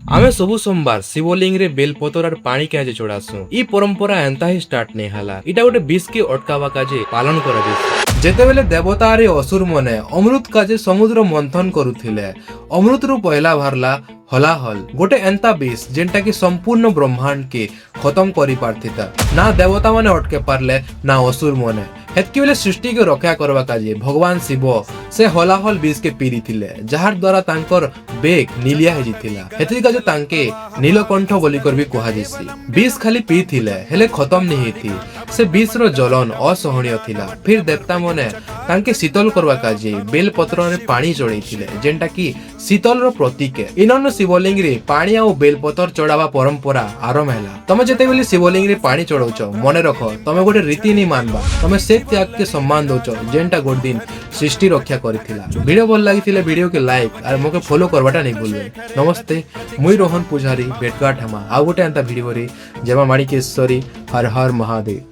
आमे सबु सोमवार शिवलिंग रे बेलपतर और पानी काजे चढ़ासु। ई परंपरा एंता ही स्टार्ट नहीं हला। इटा गोटे विष के अटकावा काजे पालन करा जायछि। जेतेबेले देवता रे असुर मने अमृत काजे समुद्र मंथन करुथिले, अमृत रु पहला बाहरला हलाहल, गोटे एंता विष जेंटा की संपूर्ण ब्रह्मांड के खत्म करि पारथिता। ना देवता माने अटके पारले ना असुर मने। हेतकी बेले सृष्टि के रक्षा करवा काजे भगवान शिव से हलाहल विष के पीरी थिले, जहार द्वारा तांकर बेग नीलिया हे जिथिला। हेतकी काजे तांके नीलकंठ बोली कर भी कहा जैसी। विष खाली पी थिले हेले खत्म नहीं थी। से विष रो जलन असहनीय थिला। फिर देवता मने तांके शीतल करवा काजे बेल पत्र रे पानी चढ़ई थिले, जेंटा की शीतल रो प्रतीक है। इनन शिवलिंग रे पानी आ बेल पत्र चढ़ावा परंपरा आरंभ हैला। तमे जेते बेले शिवलिंग रे पानी चढ़ौछ मने रखो तमे गोटे रीति नहीं मानबा, तमे से त्याग के सम्मान दोछ जेंटा गोट दिन सृष्टि रक्षा करिथिला। वीडियो भल लागिथिले वीडियो के लाइक और मोके फॉलो करवाटा नहीं भूलबे। नमस्ते, मुई रोहन पुजारी भेटघाट हमा आ गोटे एंता वीडियो रे जमा माणिकेश्वरी। हर हर महादेव।